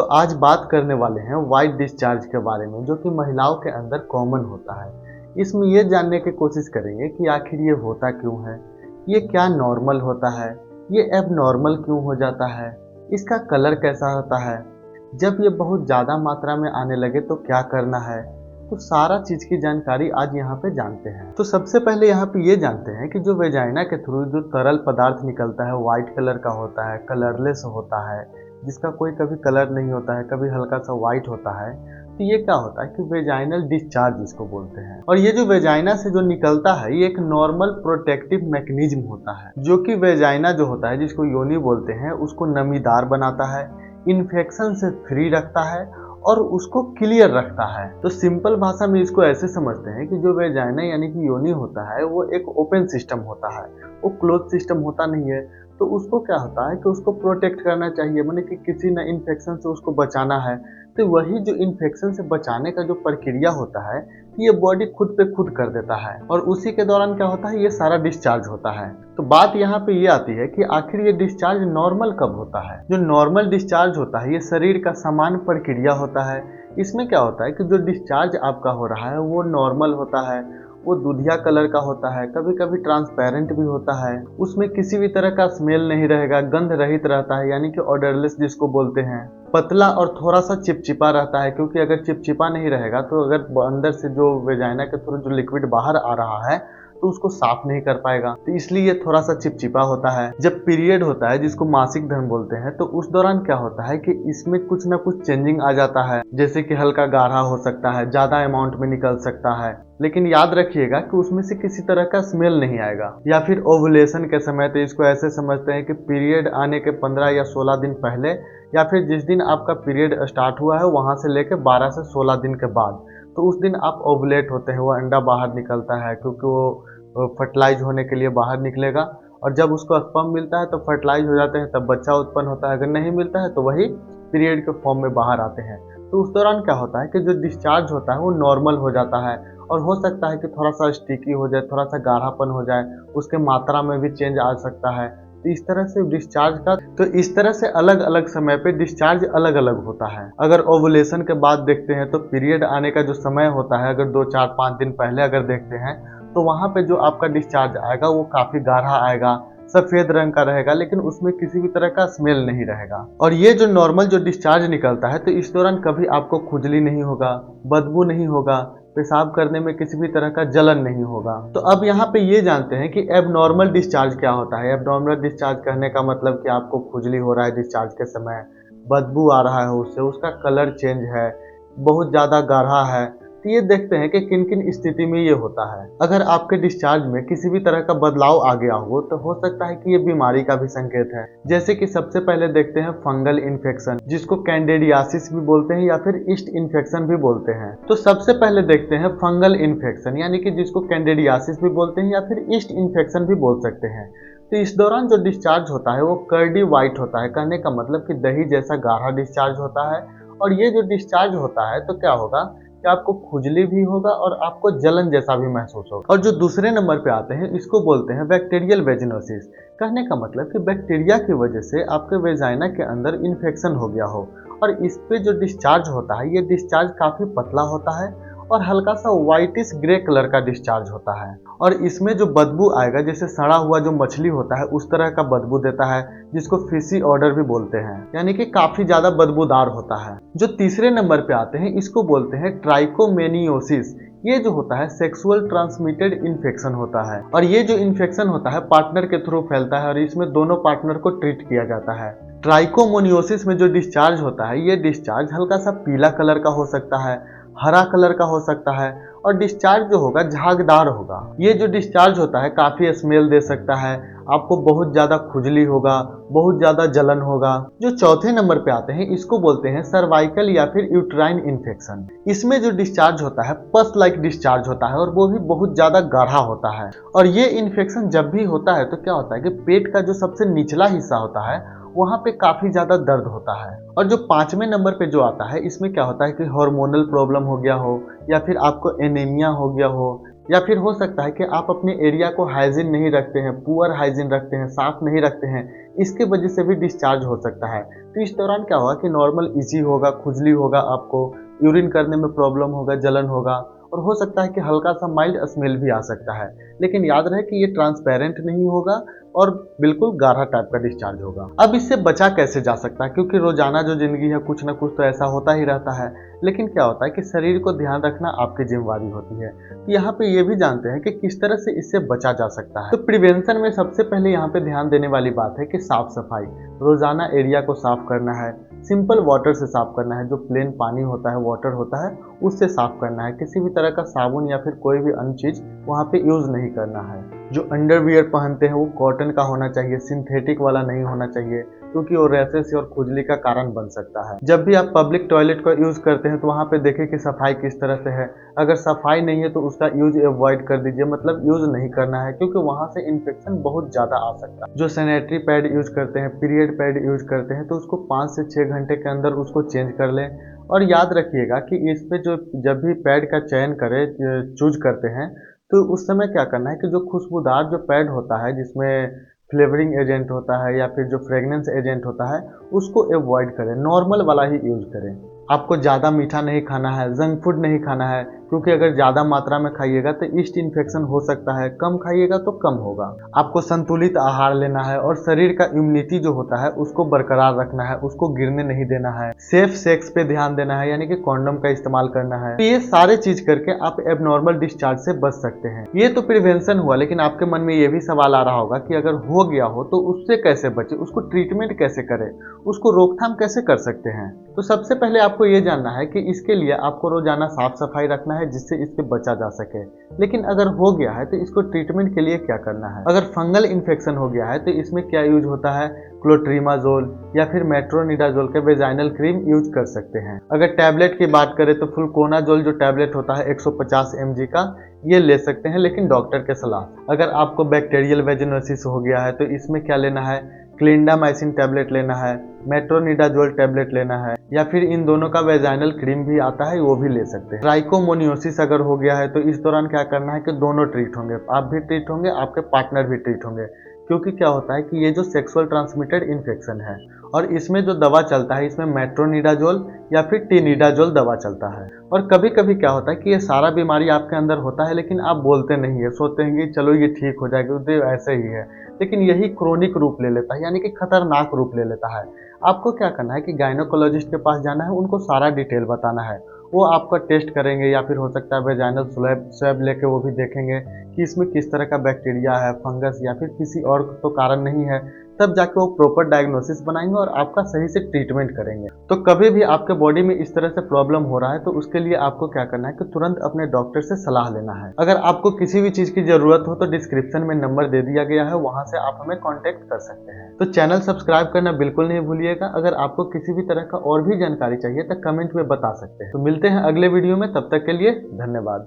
तो आज बात करने वाले हैं वाइट डिस्चार्ज के बारे में, जो कि महिलाओं के अंदर कॉमन होता है। इसमें ये जानने की कोशिश करेंगे कि आखिर ये होता क्यों है, ये क्या नॉर्मल होता है, ये एबनॉर्मल क्यों हो जाता है, इसका कलर कैसा होता है, जब ये बहुत ज़्यादा मात्रा में आने लगे तो क्या करना है। तो सारा चीज़ की जानकारी आज यहाँ पे जानते हैं। तो सबसे पहले यहाँ पे ये जानते हैं कि जो वेजाइना के थ्रू जो तरल पदार्थ निकलता है वाइट कलर का होता है, कलरलेस होता है, जिसका कोई कभी कलर नहीं होता है, कभी हल्का सा वाइट होता है। तो ये क्या होता है कि वेजाइनल डिस्चार्ज इसको बोलते हैं। और ये जो वेजाइना से जो निकलता है ये एक नॉर्मल प्रोटेक्टिव मैकेनिज्म होता है, जो कि वेजाइना जो होता है, जिसको योनि बोलते हैं, उसको नमीदार बनाता है, इन्फेक्शन से फ्री रखता है और उसको क्लियर रखता है। तो सिंपल भाषा में इसको ऐसे समझते हैं कि जो वेजाइना यानी कि योनि होता है वो एक ओपन सिस्टम होता है, वो क्लोज सिस्टम होता नहीं है। तो उसको क्या होता है कि उसको प्रोटेक्ट करना चाहिए, माने कि किसी न इन्फेक्शन से उसको बचाना है। तो वही जो इन्फेक्शन से बचाने का जो प्रक्रिया होता है ये बॉडी खुद पे खुद कर देता है, और उसी के दौरान क्या होता है, ये सारा डिस्चार्ज होता है। तो बात यहाँ पे ये आती है कि आखिर ये डिस्चार्ज नॉर्मल कब होता है। जो नॉर्मल डिस्चार्ज होता है ये शरीर का सामान्य प्रक्रिया होता है। इसमें क्या होता है कि जो डिस्चार्ज आपका हो रहा है वो नॉर्मल होता है, वो दूधिया कलर का होता है, कभी कभी ट्रांसपेरेंट भी होता है, उसमें किसी भी तरह का स्मेल नहीं रहेगा, गंध रहित रहता है यानी कि ऑडरलेस जिसको बोलते हैं, पतला और थोड़ा सा चिपचिपा रहता है, क्योंकि अगर चिपचिपा नहीं रहेगा तो अगर अंदर से जो वेजाइना के थ्रू जो लिक्विड बाहर आ रहा है तो उसको साफ नहीं कर पाएगा, तो इसलिए ये थोड़ा सा चिपचिपा होता है। जब पीरियड होता है जिसको मासिक धर्म बोलते हैं, तो उस दौरान क्या होता है कि इसमें कुछ ना कुछ चेंजिंग आ जाता है, जैसे कि हल्का गाढ़ा हो सकता है, ज्यादा अमाउंट में निकल सकता है, लेकिन याद रखिएगा कि उसमें से किसी तरह का स्मेल नहीं आएगा। या फिर ओवुलेशन के समय, तो इसको ऐसे समझते हैं कि पीरियड आने के 15 या 16 दिन पहले, या फिर जिस दिन आपका पीरियड स्टार्ट हुआ है वहां से लेकर 12 से 16 दिन के बाद, तो उस दिन आप ओवुलेट होते हैं, वो अंडा बाहर निकलता है, क्योंकि वो फर्टिलाइज होने के लिए बाहर निकलेगा। और जब उसको स्पर्म मिलता है तो फर्टिलाइज हो जाते हैं, तब बच्चा उत्पन्न होता है। अगर नहीं मिलता है तो वही पीरियड के फॉर्म में बाहर आते हैं। तो उस दौरान क्या होता है कि जो डिस्चार्ज होता है वो नॉर्मल हो जाता है, और हो सकता है कि थोड़ा सा स्टिकी हो जाए, थोड़ा सा गाढ़ापन हो जाए, उसके मात्रा में भी चेंज आ सकता है। तो इस तरह से डिस्चार्ज का, तो इस तरह से अलग अलग समय पे डिस्चार्ज अलग अलग होता है। अगर ओवुलेशन के बाद देखते हैं तो पीरियड आने का जो समय होता है, अगर 2 4 5 दिन पहले अगर देखते हैं तो वहां पे जो आपका डिस्चार्ज आएगा वो काफी गाढ़ा आएगा, सफेद रंग का रहेगा, लेकिन उसमें किसी भी तरह का स्मेल नहीं रहेगा। और ये जो नॉर्मल जो डिस्चार्ज निकलता है, तो इस दौरान कभी आपको खुजली नहीं होगा, बदबू नहीं होगा, पेशाब करने में किसी भी तरह का जलन नहीं होगा। तो अब यहाँ पे ये जानते हैं कि एबनॉर्मल डिस्चार्ज क्या होता है। एबनॉर्मल डिस्चार्ज कहने का मतलब कि आपको खुजली हो रहा है डिस्चार्ज के समय, बदबू आ रहा है उससे, उसका कलर चेंज है, बहुत ज्यादा गाढ़ा है। तो ये देखते हैं कि किन किन स्थिति में ये होता है। अगर आपके डिस्चार्ज में किसी भी तरह का बदलाव आ गया हो तो हो सकता है कि ये बीमारी का भी संकेत है। जैसे कि सबसे पहले देखते हैं फंगल इन्फेक्शन, जिसको कैंडिडियासिस भी बोलते हैं या फिर ईस्ट इन्फेक्शन भी बोलते हैं। तो सबसे पहले देखते हैं फंगल इन्फेक्शन, यानी कि जिसको कैंडिडियासिस भी बोलते हैं या फिर ईस्ट इन्फेक्शन भी बोल सकते हैं। तो इस दौरान जो डिस्चार्ज होता है वो कर्डी व्हाइट होता है, कहने का मतलब कि दही जैसा गाढ़ा डिस्चार्ज होता है। और ये जो डिस्चार्ज होता है तो क्या होगा कि आपको खुजली भी होगा और आपको जलन जैसा भी महसूस होगा। और जो दूसरे नंबर पे आते हैं इसको बोलते हैं बैक्टीरियल वेजिनोसिस, कहने का मतलब कि बैक्टीरिया की वजह से आपके वेजाइना के अंदर इन्फेक्शन हो गया हो। और इस पे जो डिस्चार्ज होता है ये डिस्चार्ज काफी पतला होता है और हल्का सा व्हाइटिश ग्रे कलर का डिस्चार्ज होता है। और इसमें जो बदबू आएगा, जैसे सड़ा हुआ जो मछली होता है उस तरह का बदबू देता है, जिसको फिशी ऑर्डर भी बोलते हैं, यानी कि काफी ज्यादा बदबूदार होता है। जो तीसरे नंबर पे आते हैं इसको बोलते हैं ट्राइकोमेनियोसिस। ये जो होता है सेक्सुअल ट्रांसमिटेड इन्फेक्शन होता है, और ये जो इन्फेक्शन होता है पार्टनर के थ्रू फैलता है, और इसमें दोनों पार्टनर को ट्रीट किया जाता है। ट्राइकोमोनियोसिस में जो डिस्चार्ज होता है ये डिस्चार्ज हल्का सा पीला कलर का हो सकता है, हरा कलर का हो सकता है, और डिस्चार्ज जो होगा झागदार होगा। ये जो डिस्चार्ज होता है काफी स्मेल दे सकता है, आपको बहुत ज्यादा खुजली होगा, बहुत ज्यादा जलन होगा। जो चौथे नंबर पे आते हैं इसको बोलते हैं सर्वाइकल या फिर यूट्राइन इन्फेक्शन। इसमें जो डिस्चार्ज होता है पस लाइक डिस्चार्ज होता है, और वो भी बहुत ज्यादा गाढ़ा होता है। और ये इन्फेक्शन जब भी होता है तो क्या होता है कि पेट का जो सबसे निचला हिस्सा होता है वहाँ पे काफी ज्यादा दर्द होता है। और जो पांचवें नंबर पे जो आता है इसमें क्या होता है कि हार्मोनल प्रॉब्लम हो गया हो, या फिर आपको एनीमिया हो गया हो, या फिर हो सकता है कि आप अपने एरिया को हाइजीन नहीं रखते हैं, पुअर हाइजीन रखते हैं, साफ नहीं रखते हैं, इसके वजह से भी डिस्चार्ज हो सकता है। तो इस दौरान क्या होगा कि नॉर्मल इजी होगा, खुजली होगा, आपको यूरिन करने में प्रॉब्लम होगा, जलन होगा, और हो सकता है कि हल्का सा माइल्ड स्मेल भी आ सकता है। लेकिन याद रहे कि ये ट्रांसपेरेंट नहीं होगा और बिल्कुल गाढ़ा टाइप का डिस्चार्ज होगा। अब इससे बचा कैसे जा सकता है, क्योंकि रोजाना जो जिंदगी है कुछ ना कुछ तो ऐसा होता ही रहता है। लेकिन क्या होता है कि शरीर को ध्यान रखना आपकी जिम्मेवारी होती है। तो यहाँ पे ये भी जानते हैं कि किस तरह से इससे बचा जा सकता है। तो प्रिवेंशन में सबसे पहले यहाँ पे ध्यान देने वाली बात है कि साफ सफाई, रोजाना एरिया को साफ करना है, सिंपल वाटर से साफ करना है, जो प्लेन पानी होता है, वाटर होता है, उससे साफ करना है। किसी भी तरह का साबुन या फिर कोई भी अन्य चीज वहाँ पे यूज नहीं करना है। जो अंडरवियर पहनते हैं वो कॉटन का होना चाहिए, सिंथेटिक वाला नहीं होना चाहिए, क्योंकि वो रैशेस और खुजली का कारण बन सकता है। जब भी आप पब्लिक टॉयलेट का यूज करते हैं तो वहाँ पे देखें कि सफाई किस तरह से है। अगर सफाई नहीं है तो उसका यूज अवॉइड कर दीजिए, मतलब यूज नहीं करना है, क्योंकि वहाँ से इन्फेक्शन बहुत ज्यादा आ सकता है। जो सैनिटरी पैड यूज करते हैं, पीरियड पैड यूज करते हैं, तो उसको 5 से 6 घंटे के अंदर उसको चेंज कर लें। और याद रखिएगा कि इस पे जो जब भी पैड का चयन करें, चूज करते हैं, तो उस समय क्या करना है कि जो खुशबूदार जो पैड होता है, जिसमें फ्लेवरिंग एजेंट होता है या फिर जो फ्रेगनेंस एजेंट होता है, उसको अवॉइड करें, नॉर्मल वाला ही यूज करें। आपको ज़्यादा मीठा नहीं खाना है, जंक फूड नहीं खाना है, क्योंकि अगर ज़्यादा मात्रा में खाइएगा तो ईस्ट इन्फेक्शन हो सकता है। कम खाइएगा तो कम होगा। आपको संतुलित आहार लेना है और शरीर का इम्यूनिटी जो होता है उसको बरकरार रखना है, उसको गिरने नहीं देना है। सेफ सेक्स पे ध्यान देना है, यानी कि कॉन्डम का इस्तेमाल करना है। तो ये सारे चीज करके आप एबनॉर्मल डिस्चार्ज से बच सकते हैं। ये तो प्रिवेंशन हुआ, लेकिन आपके मन में ये भी सवाल आ रहा होगा कि अगर हो गया हो तो उससे कैसे बचे, उसको ट्रीटमेंट कैसे करें, उसको रोकथाम कैसे कर सकते हैं। तो सबसे पहले आपको ये जानना है कि इसके लिए आपको रोजाना साफ सफाई रखना है, जिससे इससे बचा जा सके। लेकिन अगर हो गया है तो इसको ट्रीटमेंट के लिए क्या करना है। अगर फंगल इन्फेक्शन हो गया है तो इसमें क्या यूज होता है, क्लोट्रीमाजोल या फिर मेट्रोनिडाजोल के वेजाइनल क्रीम यूज कर सकते हैं। अगर टैबलेट की बात करें तो फ्लूकोनाजोल जो टैबलेट होता है 150 mg का, ये ले सकते हैं, लेकिन डॉक्टर के सलाह। अगर आपको बैक्टीरियल वेजिनोसिस हो गया है तो इसमें क्या लेना है, क्लिंडामाइसिन टैबलेट लेना है, मेट्रोनिडाजोल टैबलेट लेना है, या फिर इन दोनों का वेजाइनल क्रीम भी आता है, वो भी ले सकते हैं। ट्राइकोमोनियोसिस अगर हो गया है तो इस दौरान क्या करना है कि दोनों ट्रीट होंगे, आप भी ट्रीट होंगे, आपके पार्टनर भी ट्रीट होंगे। क्योंकि क्या होता है कि ये जो सेक्सुअल ट्रांसमिटेड इन्फेक्शन है और इसमें जो दवा चलता है, इसमें मेट्रोनिडाजोल या फिर टिनिडाजोल दवा चलता है। और कभी कभी क्या होता है कि ये सारा बीमारी आपके अंदर होता है, लेकिन आप बोलते नहीं है, सोचते हैं कि चलो ये ठीक हो जाएगा, तो ऐसे ही है, लेकिन यही क्रोनिक रूप ले लेता है, यानी कि खतरनाक रूप ले लेता है। आपको क्या करना है कि गायनोकोलॉजिस्ट के पास जाना है, उनको सारा डिटेल बताना है। वो आपका टेस्ट करेंगे, या फिर हो सकता है वेजाइनल स्वैब लेके वो भी देखेंगे कि इसमें किस तरह का बैक्टीरिया है, फंगस या फिर किसी और तो कारण नहीं है। तब जाके वो प्रॉपर डायग्नोसिस बनाएंगे और आपका सही से ट्रीटमेंट करेंगे। तो कभी भी आपके बॉडी में इस तरह से प्रॉब्लम हो रहा है तो उसके लिए आपको क्या करना है कि तुरंत अपने डॉक्टर से सलाह लेना है। अगर आपको किसी भी चीज की जरूरत हो तो डिस्क्रिप्शन में नंबर दे दिया गया है, वहां से आप हमें कॉन्टेक्ट कर सकते हैं। तो चैनल सब्सक्राइब करना बिल्कुल नहीं भूलिएगा। अगर आपको किसी भी तरह का और भी जानकारी चाहिए तो कमेंट में बता सकते हैं। तो मिलते हैं अगले वीडियो में, तब तक के लिए धन्यवाद।